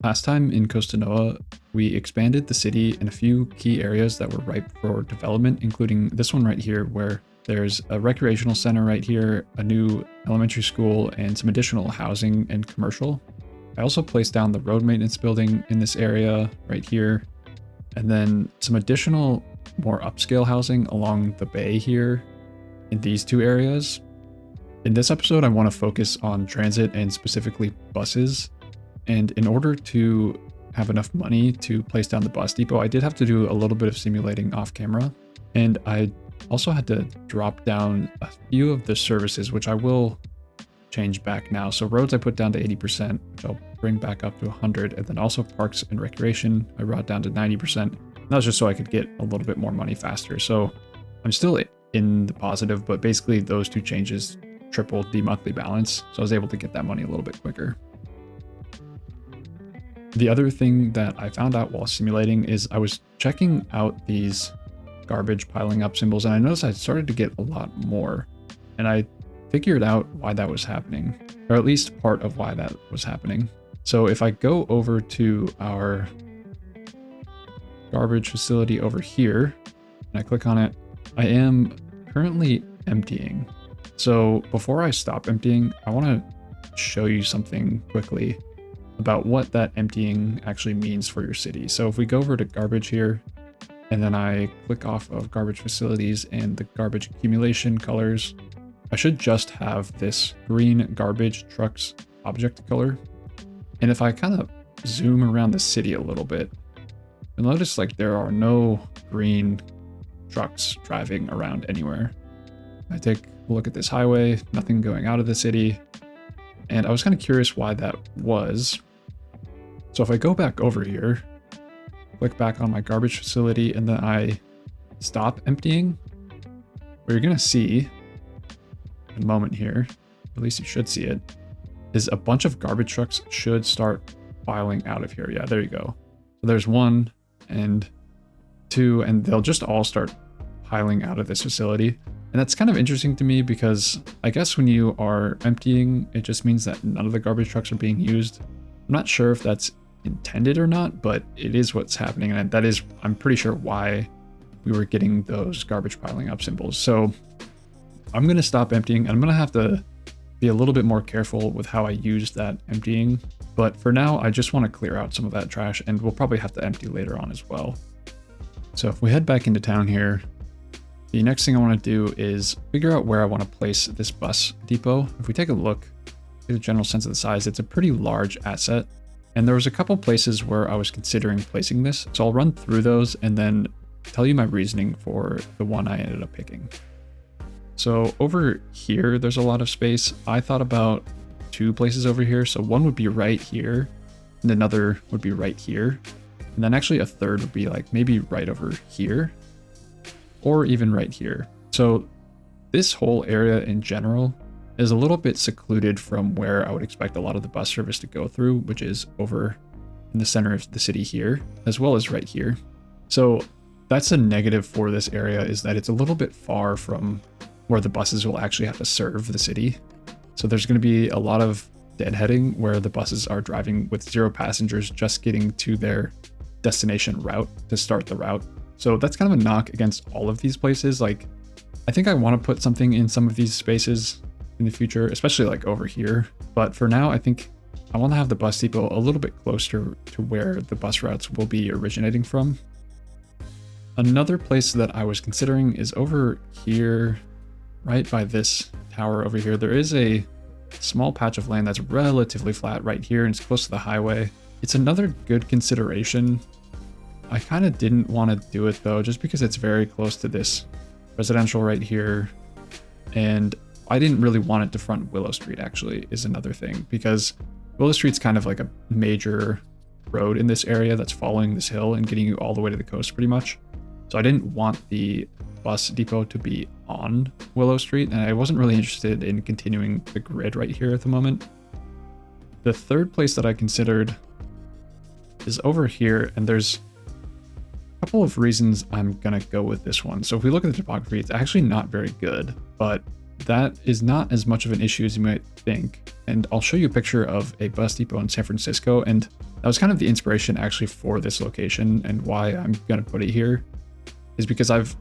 Last time in Costanoa, we expanded the city in a few key areas that were ripe for development, including this one right here, where there's a recreational center right here, a new elementary school, and some additional housing and commercial. I also placed down the road maintenance building in this area right here, and then some additional more upscale housing along the bay here in these two areas. In this episode, I want to focus on transit and specifically buses. And in order to have enough money to place down the bus depot, I did have to do a little bit of simulating off camera. And I also had to drop down a few of the services, which I will change back now. So roads I put down to 80%, which I'll bring back up to 100. And then also parks and recreation, I brought down to 90%. And that was just so I could get a little bit more money faster. So I'm still in the positive, but basically those two changes tripled the monthly balance. So I was able to get that money a little bit quicker. The other thing that I found out while simulating is I was checking out these garbage piling up symbols, and I noticed I started to get a lot more. And I figured out why that was happening, or at least part of why that was happening. So if I go over to our garbage facility over here, and I click on it, I am currently emptying. So before I stop emptying, I want to show you something quickly about what that emptying actually means for your city. So if we go over to garbage here, and then I click off of garbage facilities and the garbage accumulation colors, I should just have this green garbage trucks object color. And if I kind of zoom around the city a little bit, you'll notice like there are no green trucks driving around anywhere. I take a look at this highway, nothing going out of the city. And I was kind of curious why that was. So if I go back over here, click back on my garbage facility, and then I stop emptying, what you're going to see in a moment here, at least you should see it, is a bunch of garbage trucks should start filing out of here. Yeah, there you go. So there's 1 and 2, and they'll just all start piling out of this facility. And that's kind of interesting to me because I guess when you are emptying, it just means that none of the garbage trucks are being used. I'm not sure if that's intended or not, but it is what's happening. And that is, I'm pretty sure, why we were getting those garbage piling up symbols. So I'm going to stop emptying. I'm going to have to be a little bit more careful with how I use that emptying. But for now, I just want to clear out some of that trash, and we'll probably have to empty later on as well. So if we head back into town here, the next thing I want to do is figure out where I want to place this bus depot. If we take a look, get a general sense of the size, it's a pretty large asset. And there was a couple places where I was considering placing this. So I'll run through those and then tell you my reasoning for the one I ended up picking. So over here, there's a lot of space. I thought about 2 places over here. So one would be right here and another would be right here. And then actually a third would be like maybe right over here, or even right here. So this whole area in general is a little bit secluded from where I would expect a lot of the bus service to go through, which is over in the center of the city here, as well as right here. So that's a negative for this area, is that it's a little bit far from where the buses will actually have to serve the city. So there's going to be a lot of deadheading where the buses are driving with 0 passengers, just getting to their destination route to start the route. So that's kind of a knock against all of these places. Like, I think I want to put something in some of these spaces in the future, especially like over here. But for now, I think I want to have the bus depot a little bit closer to where the bus routes will be originating from. Another place that I was considering is over here, right by this tower over here. There is a small patch of land that's relatively flat right here, and it's close to the highway. It's another good consideration. I kind of didn't want to do it though, just because it's very close to this residential right here. And I didn't really want it to front Willow Street, actually, is another thing, because Willow Street's kind of like a major road in this area that's following this hill and getting you all the way to the coast pretty much. So I didn't want the bus depot to be on Willow Street, and I wasn't really interested in continuing the grid right here at the moment. The third place that I considered is over here, and there's a couple of reasons I'm gonna go with this one. So if we look at the topography, it's actually not very good, but that is not as much of an issue as you might think. And I'll show you a picture of a bus depot in San Francisco, and That was kind of the inspiration actually for this location, and why I'm going to put it here is because I've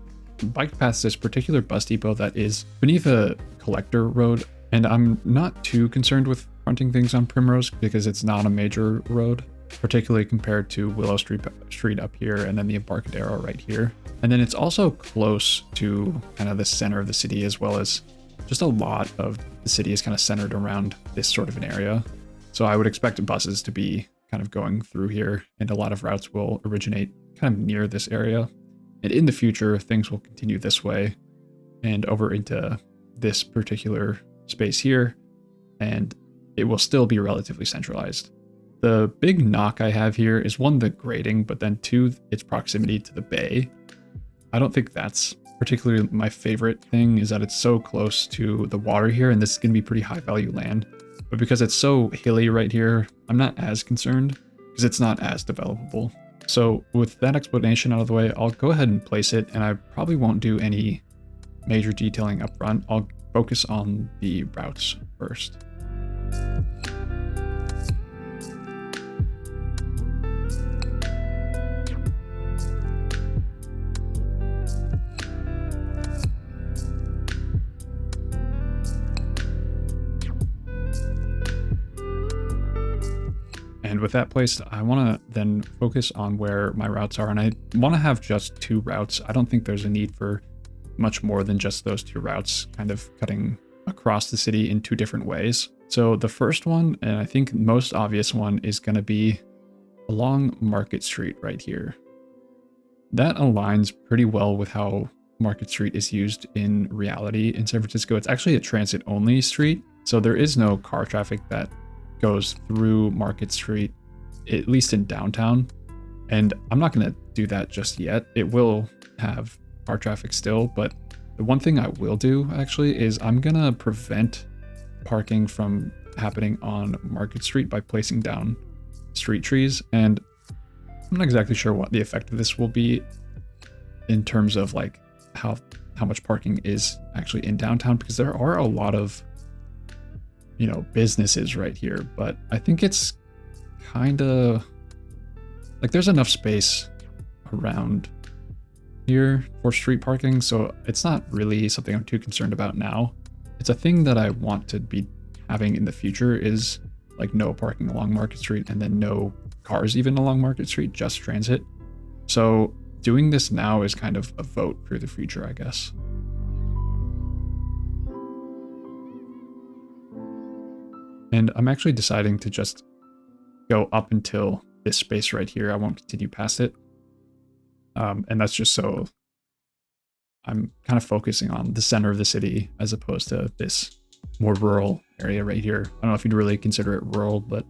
biked past this particular bus depot that is beneath a collector road, and I'm not too concerned with fronting things on Primrose because it's not a major road, particularly compared to Willow Street up here, and then the Embarcadero right here. And then it's also close to kind of the center of the city, as well as just a lot of the city is kind of centered around this sort of an area. So I would expect buses to be kind of going through here, and a lot of routes will originate kind of near this area. And in the future, things will continue this way and over into this particular space here, and it will still be relatively centralized. The big knock I have here is one, the grading, but then two, its proximity to the bay. I don't think that's particularly my favorite thing, is that it's so close to the water here, and this is going to be pretty high value land. But because it's so hilly right here, I'm not as concerned because it's not as developable. So with that explanation out of the way, I'll go ahead and place it, and I probably won't do any major detailing up front. I'll focus on the routes first. And with that placed, I want to then focus on where my routes are, and I want to have just 2 routes. I don't think there's a need for much more than just those 2 routes kind of cutting across the city in 2 different ways. So the first one, and I think most obvious one, is going to be along Market Street right here. That aligns pretty well with how Market Street is used in reality in San Francisco. It's actually a transit only street, so there is no car traffic that goes through Market Street, at least in downtown. And I'm not going to do that just yet. It will have car traffic still, but the one thing I will do actually is I'm going to prevent parking from happening on Market Street by placing down street trees. And I'm not exactly sure what the effect of this will be in terms of like how much parking is actually in downtown, because there are a lot of, you know, businesses right here, but I think it's kind of like there's enough space around here for street parking, so it's not really something I'm too concerned about now. It's a thing that I want to be having in the future, is like no parking along Market Street, and then no cars even along Market Street, just transit. So doing this now is kind of a vote for the future, I guess. And I'm actually deciding to just go up until this space right here. I won't continue past it. And that's just so I'm kind of focusing on the center of the city as opposed to this more rural area right here. I don't know if you'd really consider it rural, but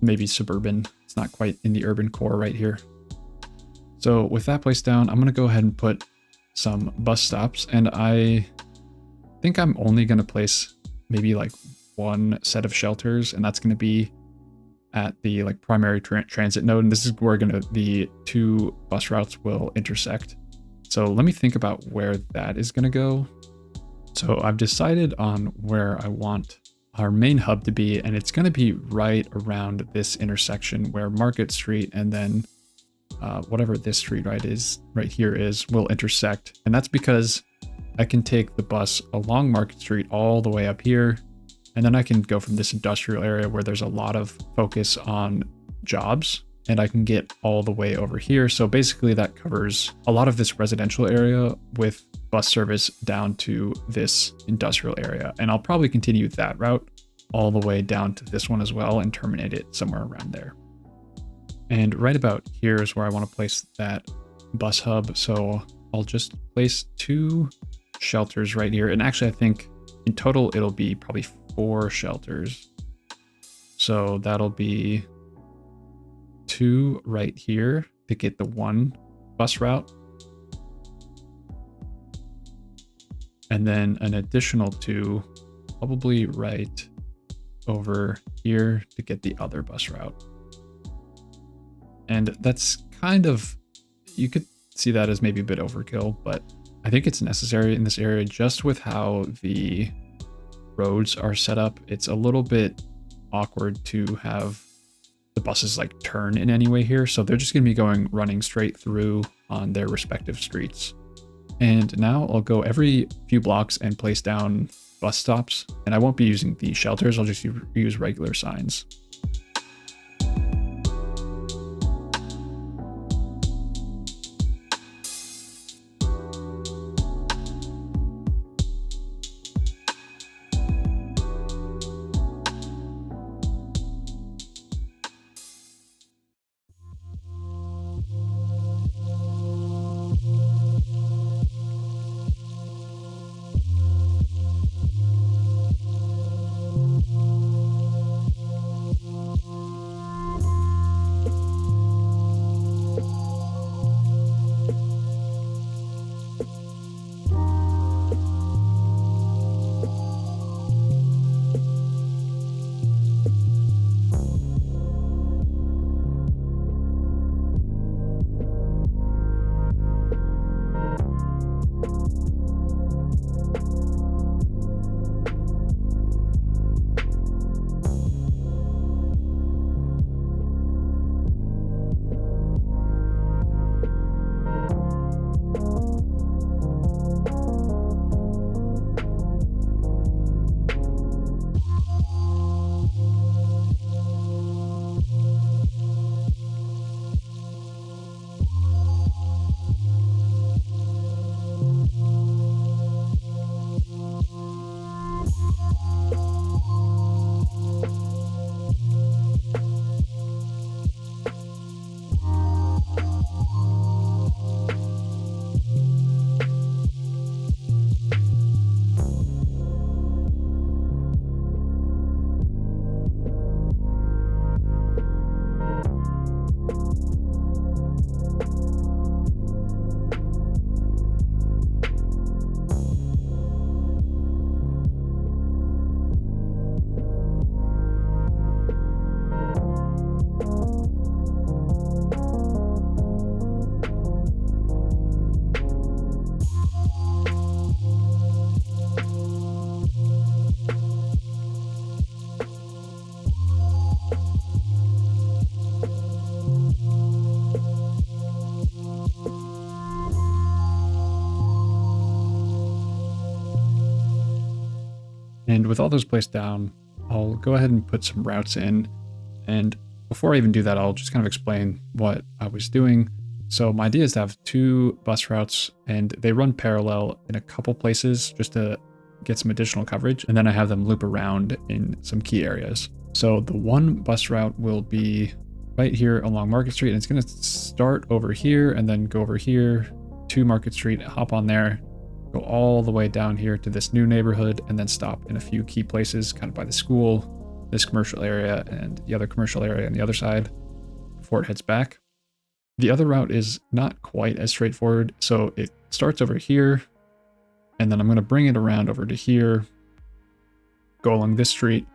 maybe suburban. It's not quite in the urban core right here. So with that placed down, I'm going to go ahead and put some bus stops, and I think I'm only going to place maybe like 1 set of shelters, and that's going to be at the like primary transit node, and this is where the 2 bus routes will intersect. So let me think about where that is going to go. So I've decided on where I want our main hub to be, and it's going to be right around this intersection where Market Street and then whatever this street right here is will intersect. And that's because I can take the bus along Market Street all the way up here, and then I can go from this industrial area where there's a lot of focus on jobs, and I can get all the way over here. So basically that covers a lot of this residential area with bus service down to this industrial area. And I'll probably continue that route all the way down to this one as well and terminate it somewhere around there. And right about here is where I want to place that bus hub. So I'll just place 2 shelters right here. And actually, I think in total, it'll be probably 4 shelters. So that'll be 2 right here to get the 1 bus route. And then an additional 2 probably right over here to get the other bus route. And that's kind of, you could see that as maybe a bit overkill, but I think it's necessary in this area just with how the roads are set up. It's a little bit awkward to have the buses like turn in any way here. So they're just going to be running straight through on their respective streets. And now I'll go every few blocks and place down bus stops. And I won't be using the shelters. I'll just use regular signs. And with all those placed down, I'll go ahead and put some routes in. And before I even do that, I'll just kind of explain what I was doing. So my idea is to have 2 bus routes, and they run parallel in a couple places just to get some additional coverage. And then I have them loop around in some key areas. So the one bus route will be right here along Market Street, and it's going to start over here and then go over here to Market Street, hop on there, go all the way down here to this new neighborhood, and then stop in a few key places kind of by the school, this commercial area, and the other commercial area on the other side before it heads back. The other route is not quite as straightforward. So it starts over here, and then I'm going to bring it around over to here, go along this street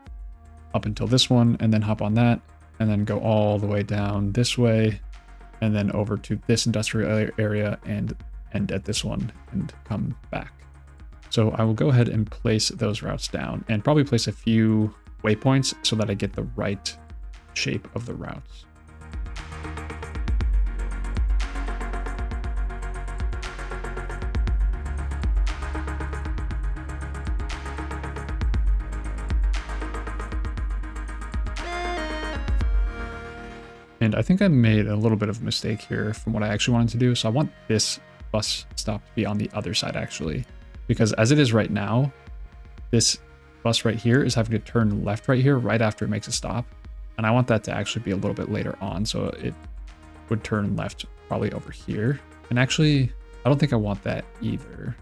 up until this one, and then hop on that, and then go all the way down this way, and then over to this industrial area and end at this one and come back. So I will go ahead and place those routes down and probably place a few waypoints so that I get the right shape of the routes. And I think I made a little bit of a mistake here from what I actually wanted to do. So I want this bus stop to be on the other side actually, because as it is right now, this bus right here is having to turn left right here right after it makes a stop. And I want that to actually be a little bit later on. So it would turn left probably over here. And actually, I don't think I want that either.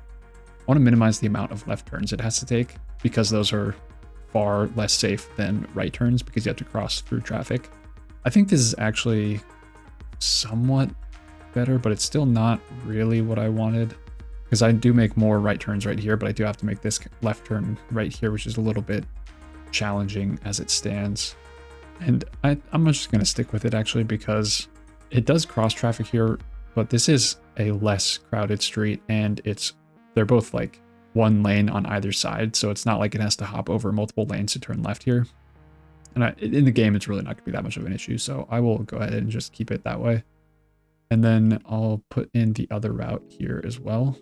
I want to minimize the amount of left turns it has to take because those are far less safe than right turns because you have to cross through traffic. I think this is actually somewhat better, but it's still not really what I wanted because I do make more right turns right here, but I do have to make this left turn right here, which is a little bit challenging as it stands. And I'm just going to stick with it actually because it does cross traffic here, but this is a less crowded street and they're both like one lane on either side. So it's not like it has to hop over multiple lanes to turn left here. And in the game, it's really not going to be that much of an issue. So I will go ahead and just keep it that way. And then I'll put in the other route here as well.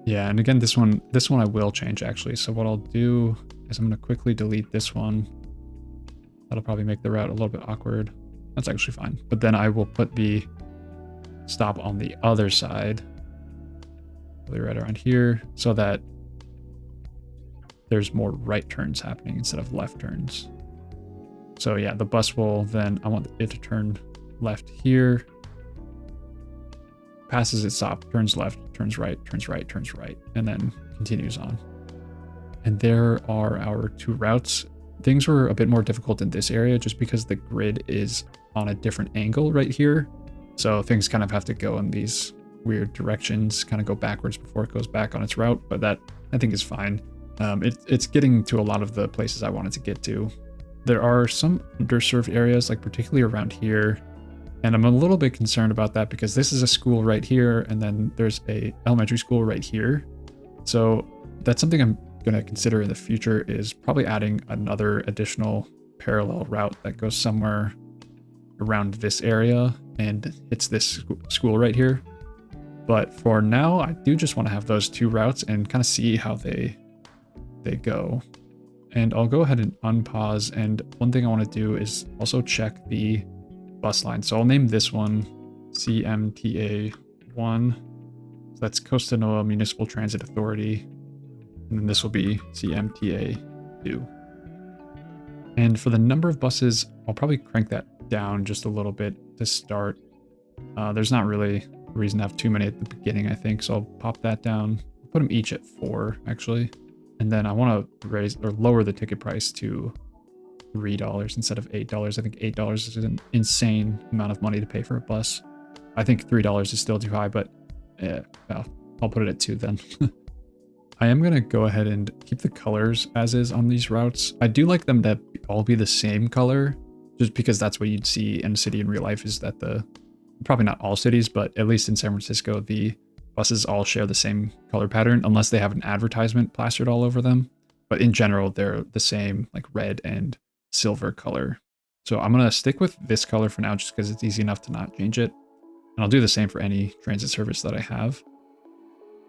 Yeah, and again, this one I will change actually. So what I'll do is I'm going to quickly delete this one. That'll probably make the route a little bit awkward. That's actually fine. But then I will put the stop on the other side, really right around here, so that there's more right turns happening instead of left turns. So yeah, the bus will then, I want it to turn left here, passes its stop, turns left, turns right, turns right, turns right, and then continues on. And there are our two routes. Things were a bit more difficult in this area just because the grid is on a different angle right here. So things kind of have to go in these weird directions, kind of go backwards before it goes back on its route, but that I think is fine. It's getting to a lot of the places I wanted to get to. There are some underserved areas, like particularly around here, and I'm a little bit concerned about that because this is a school right here, and then there's a elementary school right here. So that's something I'm going to consider in the future, is probably adding another additional parallel route that goes somewhere around this area and hits this school right here. But for now, I do just want to have those two routes and kind of see how they go. And I'll go ahead and unpause. And one thing I want to do is also check the bus line. So I'll name this one CMTA 1. So that's Costanoa Municipal Transit Authority. And then this will be CMTA 2. And for the number of buses, I'll probably crank that down just a little bit to start. There's not really a reason to have too many at the beginning, I think. So I'll pop that down, put them each at 4 actually. And then I want to raise or lower the ticket price to $3 instead of $8. I think $8 is an insane amount of money to pay for a bus. I think $3 is still too high, but well, I'll put it at 2 then. I am going to go ahead and keep the colors as is on these routes. I do like them to all be the same color, just because that's what you'd see in a city in real life, is that probably not all cities, but at least in San Francisco, the buses all share the same color pattern, unless they have an advertisement plastered all over them. But in general, they're the same, like red and silver color. So I'm going to stick with this color for now, just because it's easy enough to not change it. And I'll do the same for any transit service that I have.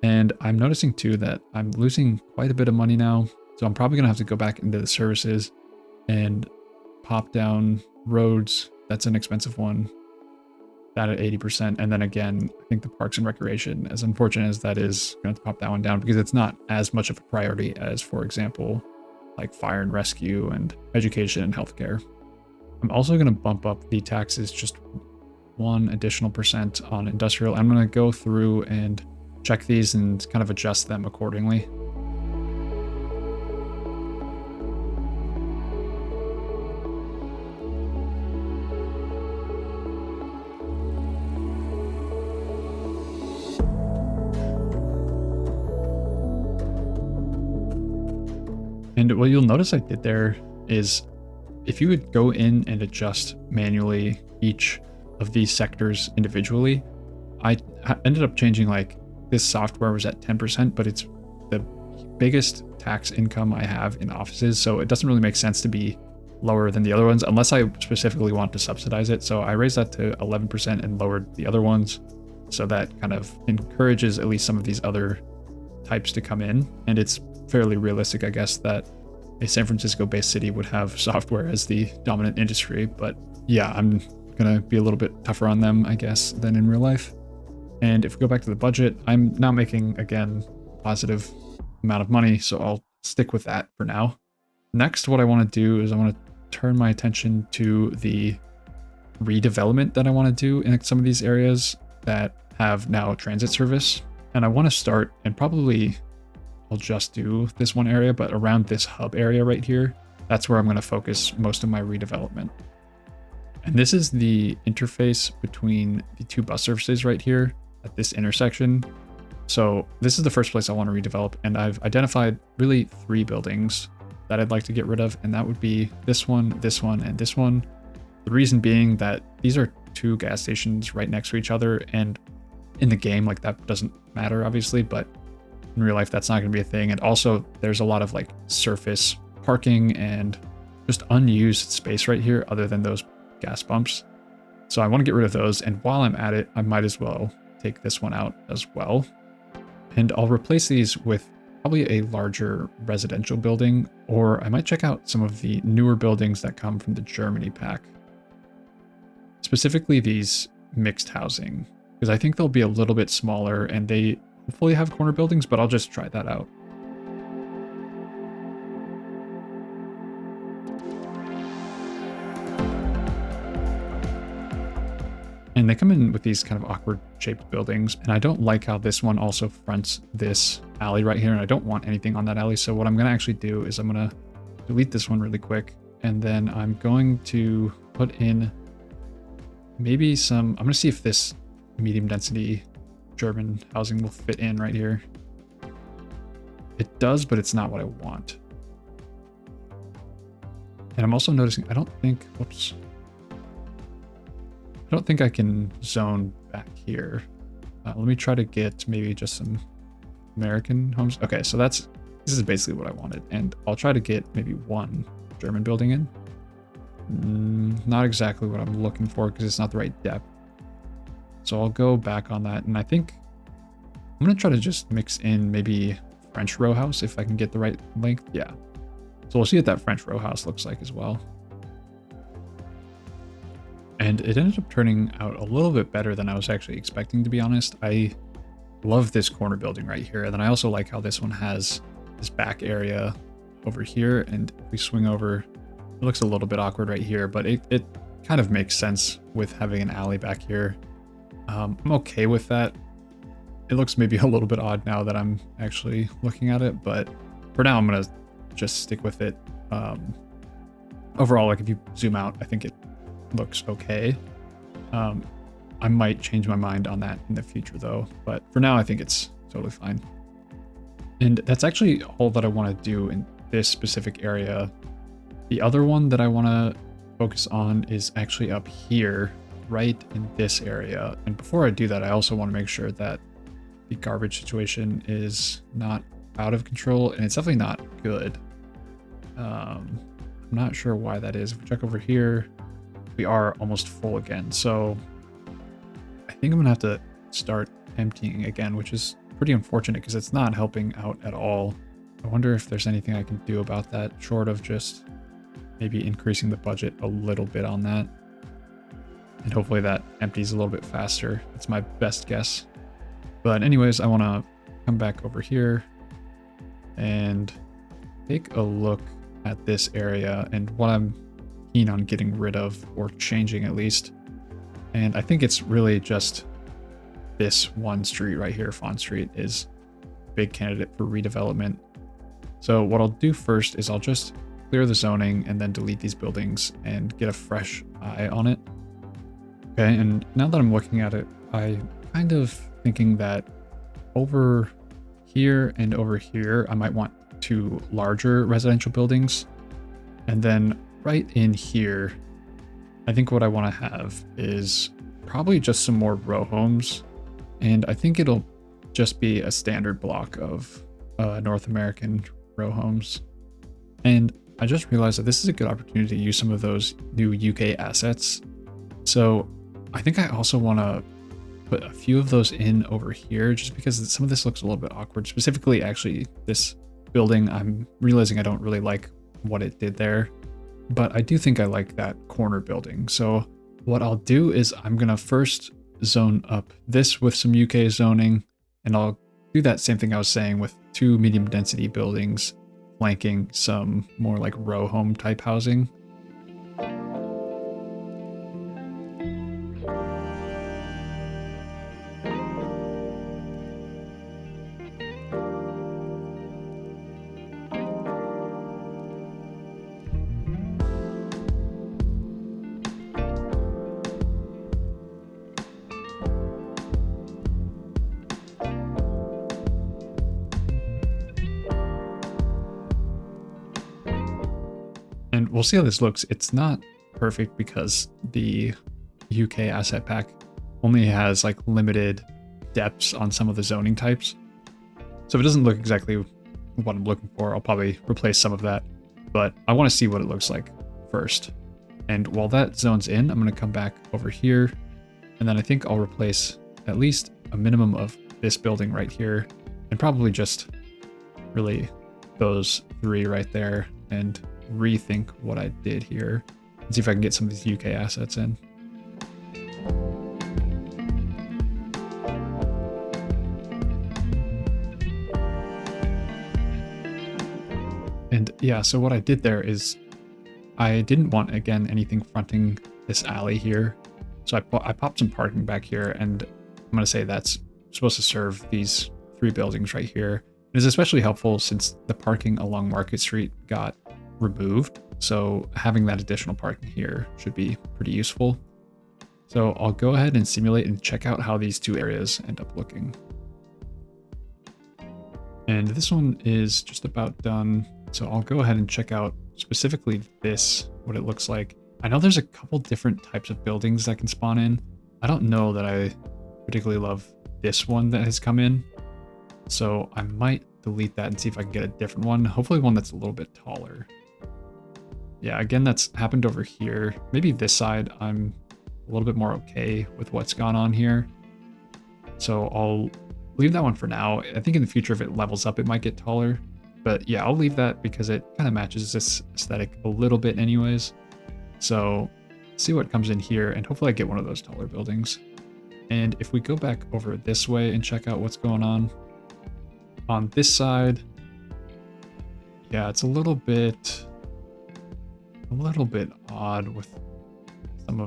And I'm noticing too that I'm losing quite a bit of money now. So I'm probably going to have to go back into the services and pop down roads. That's an expensive one. That at 80%. And then again, I think the Parks and Recreation, as unfortunate as that is, I'm going to have to pop that one down because it's not as much of a priority as, for example, like fire and rescue and education and healthcare. I'm also going to bump up the taxes just 1 additional % on industrial. I'm going to go through and check these and kind of adjust them accordingly. And what you'll notice I did there is, if you would go in and adjust manually each of these sectors individually, I ended up changing, like, this software was at 10%, but it's the biggest tax income I have in offices, so it doesn't really make sense to be lower than the other ones unless I specifically want to subsidize it. So I raised that to 11% and lowered the other ones, so that kind of encourages at least some of these other types to come in. And it's fairly realistic, I guess, that a San Francisco-based city would have software as the dominant industry. But yeah, I'm gonna be a little bit tougher on them, I guess, than in real life. And if we go back to the budget, I'm now making, again, a positive amount of money, so I'll stick with that for now. Next, what I want to do is I want to turn my attention to the redevelopment that I want to do in some of these areas that have now transit service. And I want to start, and probably I'll just do this one area, but around this hub area right here, that's where I'm going to focus most of my redevelopment. And this is the interface between the two bus services right here at this intersection. So this is the first place I want to redevelop, and I've identified really 3 buildings that I'd like to get rid of, and that would be this one, and this one. The reason being that these are 2 gas stations right next to each other, and in the game, like, that doesn't matter, obviously, but in real life, that's not going to be a thing. And also, there's a lot of like surface parking and just unused space right here other than those gas pumps. So I want to get rid of those, and while I'm at it, I might as well take this one out as well. And I'll replace these with probably a larger residential building, or I might check out some of the newer buildings that come from the Germany pack. Specifically these mixed housing, because I think they'll be a little bit smaller and they hopefully have corner buildings, but I'll just try that out. And they come in with these kind of awkward shaped buildings, and I don't like how this one also fronts this alley right here, and I don't want anything on that alley. So what I'm going to actually do is I'm going to delete this one really quick, and then I'm going to put in maybe some, I'm going to see if this medium density German housing will fit in right here. It does, but it's not what I want. And I'm also noticing, I don't think, whoops. I don't think I can zone back here. Let me try to get maybe just some American homes. Okay, so this is basically what I wanted. And I'll try to get maybe 1 German building in. Not exactly what I'm looking for because it's not the right depth. So I'll go back on that. And I think I'm going to try to just mix in maybe French row house if I can get the right length. Yeah. So we'll see what that French row house looks like as well. And it ended up turning out a little bit better than I was actually expecting, to be honest. I love this corner building right here. And then I also like how this one has this back area over here. And if we swing over, it looks a little bit awkward right here, but it kind of makes sense with having an alley back here. I'm okay with that. It looks maybe a little bit odd now that I'm actually looking at it, but for now I'm going to just stick with it. Overall, like if you zoom out, I think it looks okay. I might change my mind on that in the future though, but for now I think it's totally fine. And that's actually all that I want to do in this specific area. The other one that I want to focus on is actually up here, right in this area. And before I do that, I also want to make sure that the garbage situation is not out of control, and it's definitely not good. I'm not sure why that is. If we check over here, we are almost full again. So I think I'm gonna have to start emptying again, which is pretty unfortunate because it's not helping out at all. I wonder if there's anything I can do about that, short of just maybe increasing the budget a little bit on that. And hopefully that empties a little bit faster. That's my best guess. But anyways, I want to come back over here and take a look at this area and what I'm keen on getting rid of, or changing at least. And I think it's really just this one street right here, Font Street, is a big candidate for redevelopment. So what I'll do first is I'll just clear the zoning and then delete these buildings and get a fresh eye on it. Okay, and now that I'm looking at it, I kind of thinking that over here and over here, I might want 2 larger residential buildings. And then right in here, I think what I want to have is probably just some more row homes. And I think it'll just be a standard block of North American row homes. And I just realized that this is a good opportunity to use some of those new UK assets. So I think I also want to put a few of those in over here, just because some of this looks a little bit awkward. Specifically, actually, this building, I'm realizing I don't really like what it did there, but I do think I like that corner building. So what I'll do is I'm going to first zone up this with some UK zoning, and I'll do that same thing I was saying with 2 medium density buildings flanking some more like row home type housing. we'll see how this looks. It's not perfect because the UK asset pack only has like limited depths on some of the zoning types. So if it doesn't look exactly what I'm looking for, I'll probably replace some of that. But I want to see what it looks like first. And while that zone's in, I'm going to come back over here. And then I think I'll replace at least a minimum of this building right here. And probably just really those 3 right there. And rethink what I did here. And see if I can get some of these UK assets in. And yeah, so what I did there is I didn't want, again, anything fronting this alley here. So I popped some parking back here, and I'm going to say that's supposed to serve these 3 buildings right here. It is especially helpful since the parking along Market Street got removed. So having that additional parking here should be pretty useful. So I'll go ahead and simulate and check out how these 2 areas end up looking. And this one is just about done. So I'll go ahead and check out specifically this, what it looks like. I know there's a couple different types of buildings that can spawn in. I don't know that I particularly love this one that has come in. So I might delete that and see if I can get a different one. Hopefully one that's a little bit taller. Yeah, again, that's happened over here. Maybe this side, I'm a little bit more okay with what's gone on here. So I'll leave that one for now. I think in the future, if it levels up, it might get taller. But yeah, I'll leave that because it kind of matches this aesthetic a little bit anyways. So see what comes in here, and hopefully I get one of those taller buildings. And if we go back over this way and check out what's going on this side, yeah, it's a little bit odd with some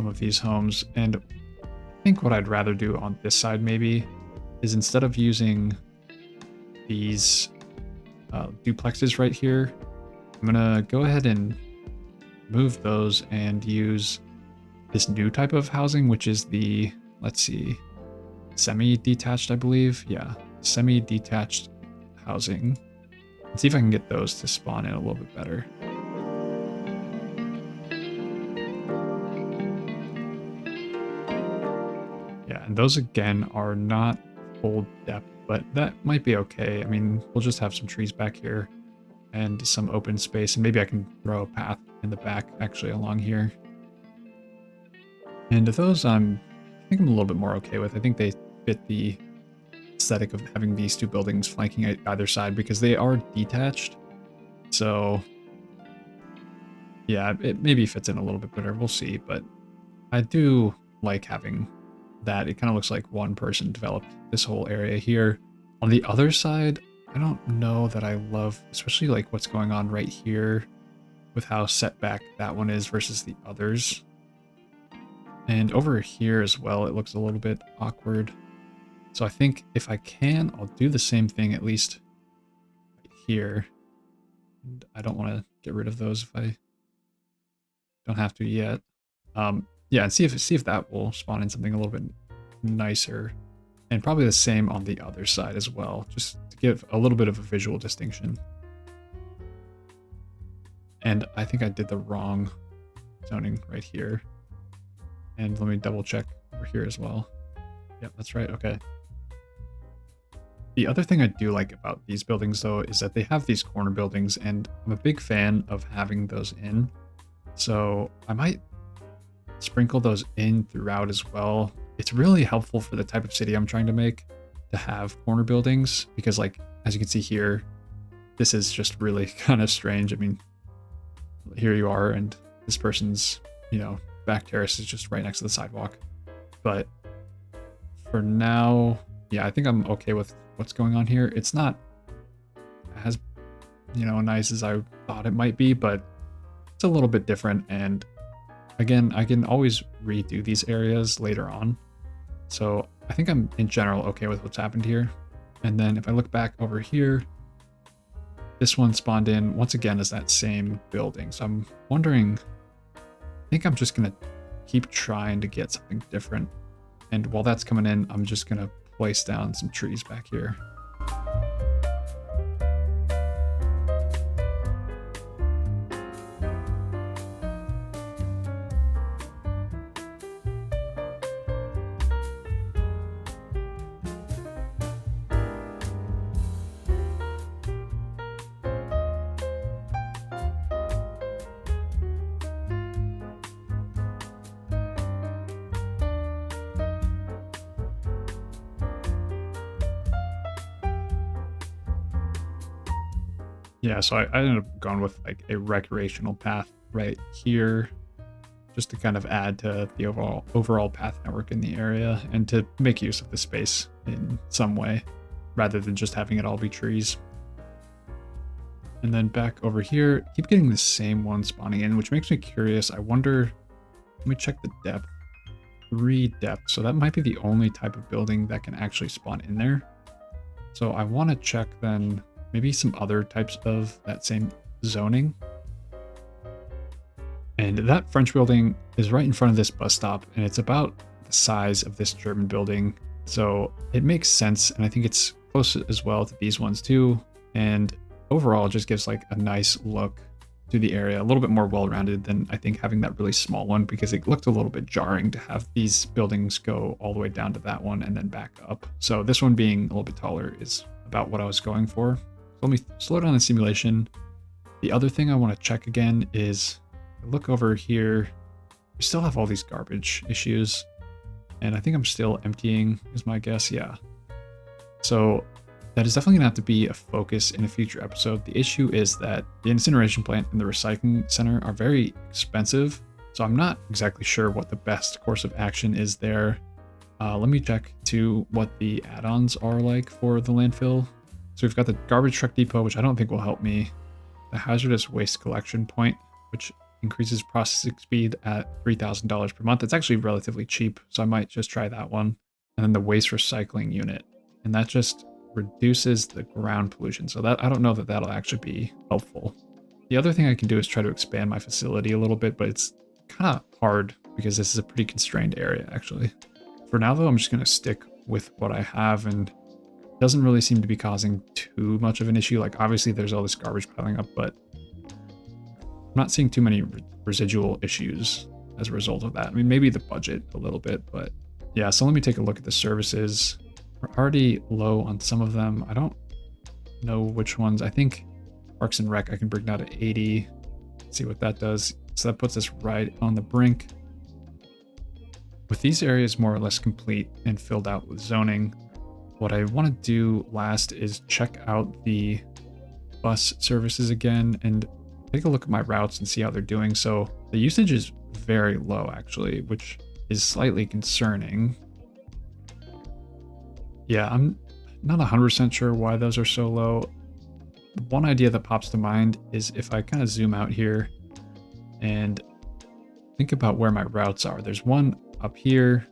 of these homes. And I think what I'd rather do on this side maybe is, instead of using these duplexes right here, I'm gonna go ahead and move those and use this new type of housing, which is the, let's see, semi-detached, I believe. Yeah, semi-detached housing. Let's see if I can get those to spawn in a little bit better. Yeah, and those again are not full depth, but that might be okay. I mean, we'll just have some trees back here and some open space, and maybe I can throw a path in the back actually along here. And those I think I'm a little bit more okay with. I think they fit the aesthetic of having these 2 buildings flanking at either side because they are detached. So yeah, it maybe fits in a little bit better. We'll see, but I do like having that. It kind of looks like one person developed this whole area here. On the other side, I don't know that I love, especially like what's going on right here with how set back that one is versus the others. And over here as well, it looks a little bit awkward. So I think if I can, I'll do the same thing at least right here. And I don't want to get rid of those if I don't have to yet. Yeah, and see if that will spawn in something a little bit nicer. And probably the same on the other side as well, just to give a little bit of a visual distinction. And I think I did the wrong zoning right here. And let me double check over here as well. Yep, that's right. Okay. The other thing I do like about these buildings, though, is that they have these corner buildings, and I'm a big fan of having those in. So I might sprinkle those in throughout as well. It's really helpful for the type of city I'm trying to make to have corner buildings, because like, as you can see here, this is just really kind of strange. I mean, here you are, and this person's, back terrace is just right next to the sidewalk. But for now, yeah, I think I'm okay with what's going on here. It's not as, nice as I thought it might be, but it's a little bit different. And again, I can always redo these areas later on. So I think I'm in general okay with what's happened here. And then if I look back over here, this one spawned in once again as that same building. So I'm wondering, I think I'm just going to keep trying to get something different. And while that's coming in, I'm just going to place down some trees back here. Yeah, so I ended up going with like a recreational path right here, just to kind of add to the overall path network in the area and to make use of the space in some way, rather than just having it all be trees. And then back over here, keep getting the same one spawning in, which makes me curious. I wonder, let me check the depth. 3 depth, so that might be the only type of building that can actually spawn in there. So I want to check then maybe some other types of that same zoning. And that French building is right in front of this bus stop, and it's about the size of this German building. So it makes sense, and I think it's close as well to these ones too. And overall, it just gives like a nice look to the area, a little bit more well-rounded than I think having that really small one, because it looked a little bit jarring to have these buildings go all the way down to that one and then back up. So this one being a little bit taller is about what I was going for. So let me slow down the simulation. The other thing I want to check again is look over here. We still have all these garbage issues, and I think I'm still emptying is my guess. Yeah. So that is definitely gonna have to be a focus in a future episode. The issue is that the incineration plant and the recycling center are very expensive, so I'm not exactly sure what the best course of action is there. Let me check to what the add-ons are like for the landfill. So we've got the garbage truck depot, which I don't think will help me. The hazardous waste collection point, which increases processing speed at $3,000 per month. It's actually relatively cheap, so I might just try that one. And then the waste recycling unit, and that just reduces the ground pollution. So that I don't know that that'll actually be helpful. The other thing I can do is try to expand my facility a little bit, but it's kind of hard because this is a pretty constrained area actually. For now though, I'm just going to stick with what I have, and it doesn't really seem to be causing too much of an issue. Like obviously there's all this garbage piling up, but I'm not seeing too many residual issues as a result of that. I mean, maybe the budget a little bit, but yeah. So let me take a look at the services. We're already low on some of them. I don't know which ones. I think Parks and Rec I can bring down to 80. See what that does. So that puts us right on the brink. With these areas more or less complete and filled out with zoning, what I want to do last is check out the bus services again and take a look at my routes and see how they're doing. So the usage is very low actually, which is slightly concerning. Yeah, I'm not 100% sure why those are so low. One idea that pops to mind is if I kind of zoom out here and think about where my routes are. There's one up here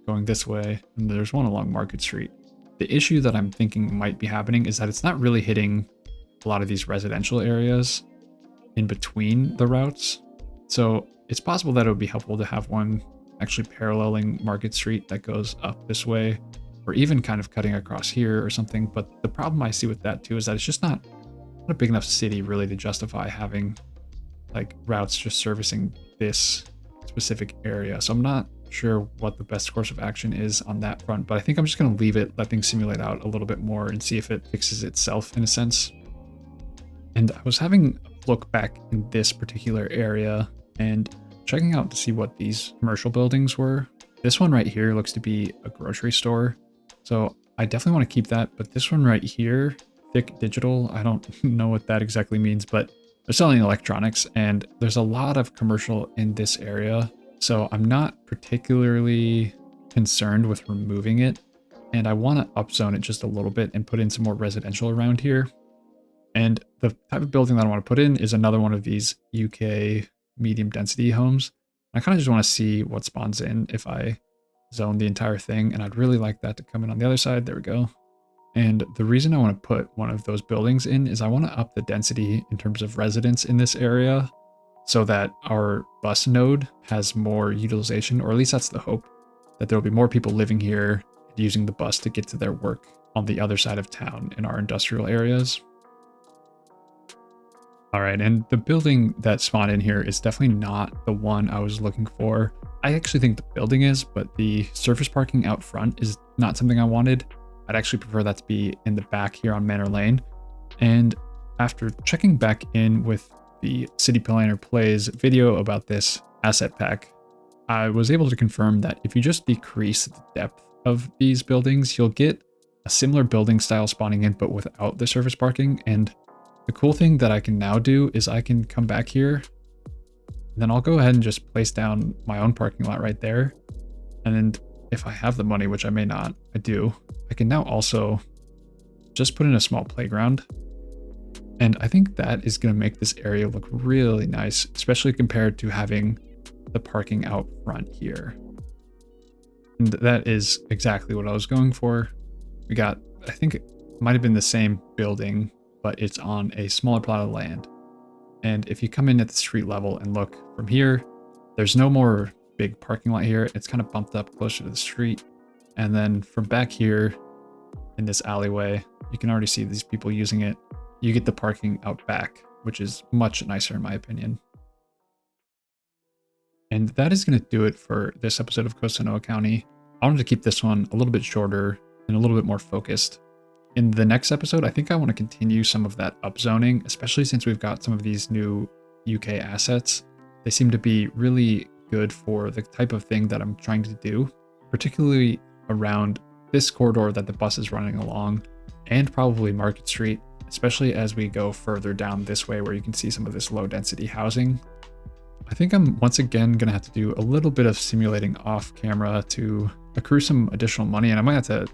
going this way, and there's one along Market Street. The issue that I'm thinking might be happening is that it's not really hitting a lot of these residential areas in between the routes. So it's possible that it would be helpful to have one actually paralleling Market Street that goes up this way, or even kind of cutting across here or something. But the problem I see with that too is that it's just not a big enough city really to justify having like routes just servicing this specific area. So I'm not sure what the best course of action is on that front, but I think I'm just going to leave it, let things simulate out a little bit more and see if it fixes itself in a sense. And I was having a look back in this particular area and checking out to see what these commercial buildings were. This one right here looks to be a grocery store, so I definitely want to keep that. But this one right here, Thick Digital, I don't know what that exactly means, but they're selling electronics, and there's a lot of commercial in this area. So I'm not particularly concerned with removing it, and I want to upzone it just a little bit and put in some more residential around here. And the type of building that I want to put in is another one of these UK medium density homes. I kind of just want to see what spawns in if I zone the entire thing, and I'd really like that to come in on the other side. There we go. And the reason I want to put one of those buildings in is I want to up the density in terms of residents in this area so that our bus node has more utilization, or at least that's the hope, that there will be more people living here and using the bus to get to their work on the other side of town in our industrial areas. All right, and the building that spawned in here is definitely not the one I was looking for. I actually think the building is, but the surface parking out front is not something I wanted. I'd actually prefer that to be in the back here on Manor Lane. And after checking back in with the City Planner Plays video about this asset pack, I was able to confirm that if you just decrease the depth of these buildings, you'll get a similar building style spawning in, but without the surface parking. And The cool thing that I can now do is I can come back here, and then I'll go ahead and just place down my own parking lot right there. And then if I have the money, which I may not, I do, I can now also just put in a small playground. And I think that is going to make this area look really nice, especially compared to having the parking out front here. And that is exactly what I was going for. We got, I think it might have been the same building, but it's on a smaller plot of land. And if you come in at the street level and look from here, there's no more big parking lot here. It's kind of bumped up closer to the street. And then from back here in this alleyway, you can already see these people using it. You get the parking out back, which is much nicer in my opinion. And that is going to do it for this episode of Costanoa County. I wanted to keep this one a little bit shorter and a little bit more focused. In the next episode, I think I want to continue some of that upzoning, especially since we've got some of these new UK assets. They seem to be really good for the type of thing that I'm trying to do, particularly around this corridor that the bus is running along, and probably Market Street, especially as we go further down this way where you can see some of this low density housing. I think I'm once again going to have to do a little bit of simulating off camera to accrue some additional money, and I might have to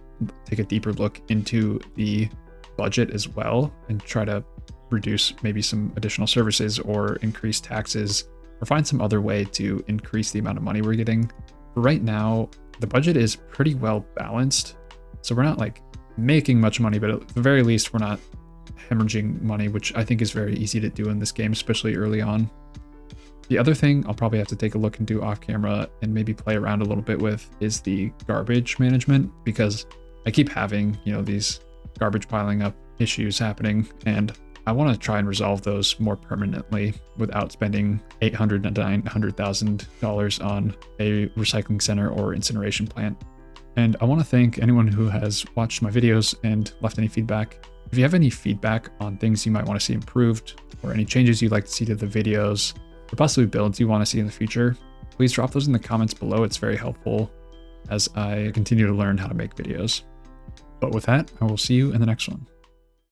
take a deeper look into the budget as well and try to reduce maybe some additional services or increase taxes or find some other way to increase the amount of money we're getting. For right now, the budget is pretty well balanced, so we're not like making much money, but at the very least we're not hemorrhaging money, which I think is very easy to do in this game, especially early on. The other thing I'll probably have to take a look and do off camera and maybe play around a little bit with is the garbage management, because I keep having, these garbage piling up issues happening, and I want to try and resolve those more permanently without spending $800,000 to $900,000 on a recycling center or incineration plant. And I want to thank anyone who has watched my videos and left any feedback. If you have any feedback on things you might want to see improved, or any changes you'd like to see to the videos, or possibly builds you want to see in the future, please drop those in the comments below. It's very helpful as I continue to learn how to make videos. But with that, I will see you in the next one.